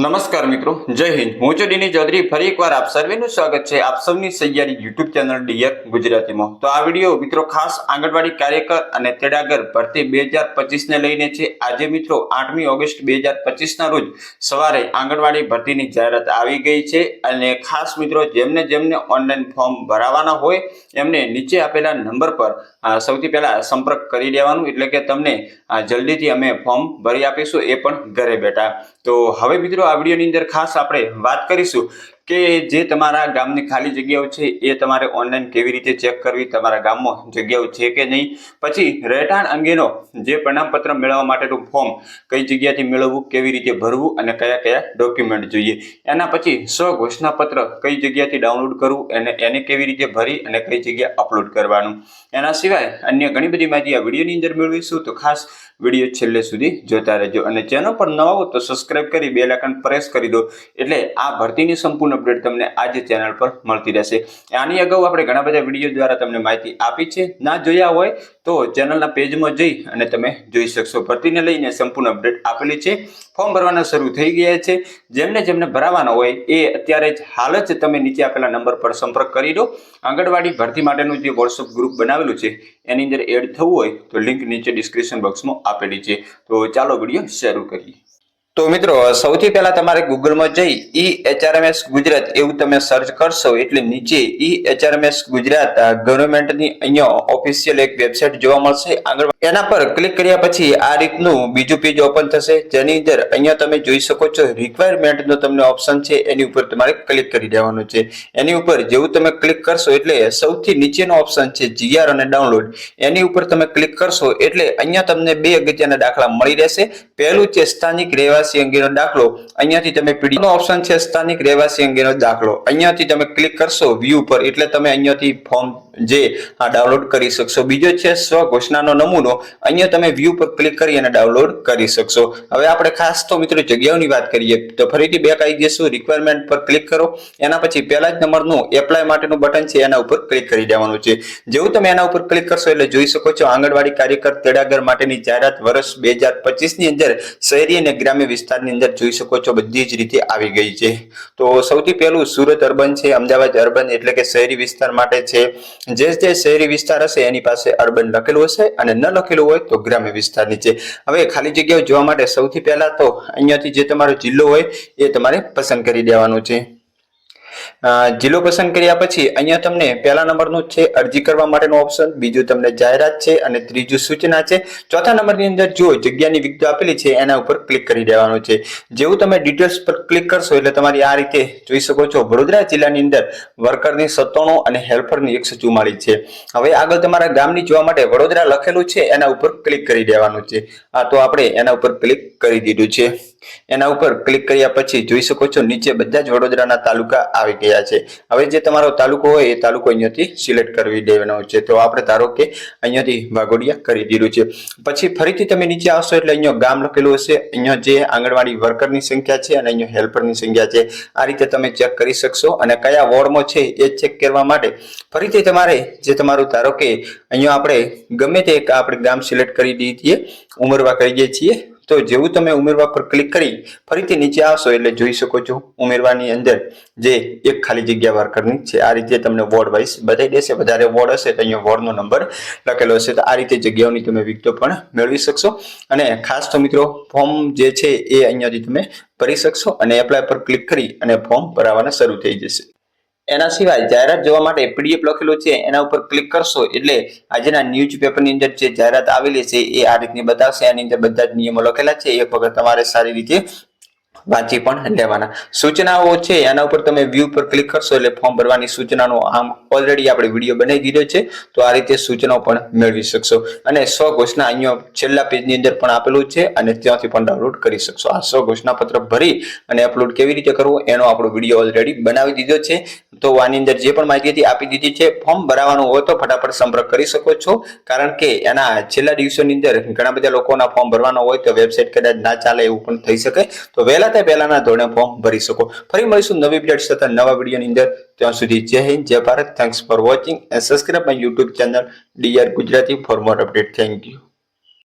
નમસ્કાર મિત્રો, જય હિન્દ। હું છું ડીની ચૌધરી। ફરી એકવાર આપ સર્વેનું સ્વાગત છે આપ સૌની સૈયારી યુટ્યુબ ચેનલ ડીયર ગુજરાતીમાં। તો આ વિડીયો મિત્રો ખાસ આંગણવાડી કાર્યકર અને તેડાગર ભરતી 2025 ને લઈને છે। આજે મિત્રો 8મી ઓગસ્ટ 2025 ના રોજ સવારે આંગણવાડી ભરતીની જાહેરાત આવી ગઈ છે અને ખાસ મિત્રો જેમને ઓનલાઈન ફોર્મ ભરાવાના હોય એમને નીચે આપેલા નંબર પર સૌથી પહેલા સંપર્ક કરી લેવાનું, એટલે કે તમને જલ્દીથી અમે ફોર્મ ભરી આપીશું, એ પણ ઘરે બેઠા। તો હવે મિત્રો આ વિડીયોની અંદર ખાસ આપણે વાત કરીશું કે જે તમારા ગામની ખાલી જગ્યાઓ છે એ તમારે ઓનલાઈન કેવી રીતે ચેક કરવી, તમારા ગામમાં જગ્યાઓ છે કે નહીં, પછી રહેઠાણ અંગેનો જે પ્રમાણપત્ર મેળવવા માટેનું ફોર્મ કઈ જગ્યાથી મેળવવું, કેવી રીતે ભરવું અને કયા કયા ડોક્યુમેન્ટ જોઈએ, એના પછી સ્વઘોષણાપત્ર કઈ જગ્યાથી ડાઉનલોડ કરવું અને એને કેવી રીતે ભરી અને કઈ જગ્યાએ અપલોડ કરવાનું, એના સિવાય અન્ય ઘણી બધી માહિતી આ વિડીયોની અંદર મેળવીશું। તો ખાસ વિડીયો છેલ્લે સુધી જોતા રહેજો અને ચેનલ પર નવા હો તો સબસ્ક્રાઇબ કરી બેલ આઇકન પ્રેસ કરી દો, એટલે આ ભરતીની સંપૂર્ણ અપડેટ તમને આજે ચેનલ પર મળતી રહેશે। આની અગાઉ આપણે ઘણા બધા વિડીયો દ્વારા તમને માહિતી આપી છે, ના જોયા હોય તો ચેનલના પેજમાં જઈ અને તમે જોઈ શકશો। ભરતીને લઈને સંપૂર્ણ અપડેટ આપેલી છે। ફોર્મ ભરવાના શરૂ થઈ ગયા છે। જેમને ભરાવાના હોય એ અત્યારે જ હાલ જ તમે નીચે આપેલા નંબર પર સંપર્ક કરી દો। આંગણવાડી ભરતી માટેનું જે વોટ્સઅપ ગ્રુપ બનાવેલું છે એની અંદર એડ થવું હોય તો લિંક નીચે ડિસ્ક્રિપ્શન બોક્સમાં આપેલી છે। તો ચાલો વિડીયો શરૂ કરીએ। તો મિત્રો સૌથી પહેલા તમારે ગૂગલમાં જઈ EHRMS ગુજરાત એવું તમે સર્ચ કરશો એટલે નીચે EHRMS ગુજરાત ગવર્મેન્ટની અહીંયા ઓફિશિયલ એક વેબસાઇટ જોવા મળશે। આગળ એના પર ક્લિક કર્યા પછી આ રીતનું બીજું પેજ ઓપન થશે, જેની અંદર અહીંયા તમે જોઈ શકો છો રિક્વાયરમેન્ટનો તમને ઓપ્શન છે, એની ઉપર તમારે ક્લિક કરી દેવાનું છે। એની ઉપર જેવું તમે ક્લિક કરશો એટલે સૌથી નીચેનો ઓપ્શન છે GR અને ડાઉનલોડ, એની ઉપર તમે ક્લિક કરશો એટલે અહીંયા તમને બે અગત્યના દાખલા મળી રહેશે। પહેલું છે સ્થાનિક રહેવાસી અંગેનો દાખલો, અહીંયાથી તમે પીડી નો ઓપ્શન છે સ્થાનિક રહેવાસી અંગેનો દાખલો, અહીંયાથી તમે ક્લિક કરશો વ્યૂ પર એટલે તમે અહીંયાથી ફોર્મ જે ડાઉનલોડ કરી શકશો। બીજો છે સ્વઘોષણાનો નમૂનો, અહીંયા તમે વ્યૂ પર ક્લિક કરી અને ડાઉનલોડ કરી શકશો। હવે આપણે ખાસ તો મિત્રો જગ્યાઓની વાત કરીએ તો ફરીથી બેક આવી જશું, રિક્વાયરમેન્ટ પર ક્લિક કરો, એના પછી પહેલા જ નંબરનું એપ્લાય માટેનું બટન છે એના ઉપર ક્લિક કરી દેવાનું છે। જેવું તમે એના ઉપર ક્લિક કરશો એટલે જોઈ શકો છો આંગણવાડી કાર્યકર તેડાગર માટેની જાહેરાત વર્ષ 2025 ની અંદર શહેરી અને ગ્રામ્ય વિસ્તારની અંદર જોઈ શકો છો બધી જ રીતે આવી ગઈ છે। તો સૌથી પહેલું સુરત અર્બન છે, અમદાવાદ અર્બન એટલે કે શહેરી વિસ્તાર માટે છે। જે શહેરી વિસ્તાર હશે એની પાસે અર્બન લખેલું હશે અને ન લખેલું હોય તો ગ્રામ્ય વિસ્તારની છે। હવે ખાલી જગ્યાઓ જોવા માટે સૌથી પહેલા તો અહીંયાથી જે તમારો જિલ્લો હોય એ તમારે પસંદ કરી દેવાનો છે। જિલ્લો પસંદ કર્યા પછી અહીંયા તમને પહેલા નંબરનું છે અરજી કરવા માટેનો ઓપ્શન, બીજું તમને જાહેરાત છે અને ત્રીજું સૂચના છે। ચોથા નંબરની અંદર જો જગ્યાની વિગતો આપેલી છે એના ઉપર ક્લિક કરી દેવાનું છે। જેવું તમે ડિટેલ્સ પર ક્લિક કરશો એટલે તમારી આ રીતે જોઈ શકો છો વડોદરા જિલ્લાની અંદર વર્કરની 97 અને હેલ્પરની 144 છે। હવે આગળ તમારા ગામની જોવા માટે વડોદરા લખેલું છે એના ઉપર ક્લિક કરી દેવાનું છે। તો આપણે એના ઉપર ક્લિક કરી દીધું છે। એના ઉપર ક્લિક કર્યા પછી જોઈ શકો છો નીચે બધા જ વડોદરાના તાલુકા આવી ગયા છે। હવે જે તમારો તાલુકો હોય એ તાલુકો અહીંયાથી સિલેક્ટ કરી દેવાનો છે। તો આપણે ધારો કે અહીંયાથી વાઘોડિયા કરી દીધું છે। પછી ફરીથી તમે નીચે આવશો એટલે અહીંયા ગામ લખેલું હશે, અહીંયા જે આંગણવાડી વર્કરની સંખ્યા છે અને અહીંયા હેલ્પરની સંખ્યા છે, આ રીતે તમે ચેક કરી શકશો। અને કયા વોર્ડમાં છે એ ચેક કરવા માટે ફરીથી તમારે જે તમારું ધારો કે અહીંયા આપણે ગમે તે આપણે ગામ સિલેક્ટ કરી દઈએ, ઉમરવા કરીએ છીએ, તો જેવું તમે ઉમેરવા પર ક્લિક કરી ફરીથી નીચે આવશો એટલે જોઈ શકો છો ઉમેરવાની અંદર જે એક ખાલી જગ્યા વર્કરની છે। આ રીતે તમને વોર્ડ વાઇઝ બતાવી દેશે, વધારે વોર્ડ હશે તો અહીંયા વોર્ડનો નંબર લખેલો હશે। તો આ રીતે જગ્યાઓની તમે વિગતો પણ મેળવી શકશો। અને ખાસ તો મિત્રો ફોર્મ જે છે એ અહીંયાથી તમે ભરી શકશો અને એપ્લાય પર ક્લિક કરી અને ફોર્મ ભરાવાના શરૂ થઈ જશે। એના સિવાય જાહેરાત જોવા માટે PDF લખેલો છે એના ઉપર ક્લિક કરશો એટલે આજના ન્યૂઝપેપરની અંદર જે જાહેરાત આવેલી છે એ આ રીતની બતાવશે। આની અંદર બધા જ નિયમો લખેલા છે, એક વખત તમારે સારી રીતે વાંચી પણ લેવાના। સૂચનાઓ છે એના ઉપર તમે વ્યૂ પર ક્લિક કરશો એટલે ફોર્મ ભરવાની સૂચનાનો આમ ઓલરેડી આપણે વિડીયો બનાવી દીધો છે, તો આ રીતે સૂચનાઓ પણ મેળવી શકશો। અને સ્વઘોષણા અહીંયા છેલ્લા પેજની અંદર પણ આપેલું છે અને ત્યાંથી પણ ડાઉનલોડ કરી શકશો। આ સ્વઘોષણા પત્ર ભરી અને અપલોડ કેવી રીતે કરવું એનો આપણો વિડીયો ઓલરેડી બનાવી દીધો છે। તો આની અંદર જે પણ માહિતી આપી દીધી છે। ફોર્મ ભરાવાનું હોય તો ફટાફટ સંપર્ક કરી શકો છો, કારણ કે એના છેલ્લા દિવસોની અંદર ઘણા બધા લોકોના ફોર્મ ભરવાનો હોય તો વેબસાઇટ કદાચ ના ચાલે એવું પણ થઈ શકે, તો વહેલા તે પહેલાના ધોરણે ફોર્મ ભરી શકો। ફરી મળીશું નવી અપડેટ સાથે નવા વિડીયોની અંદર, ત્યાં સુધી જય હિન્દ, જય Bharat. Thanks for watching and subscribe my YouTube channel DR Gujarati for more update. Thank you.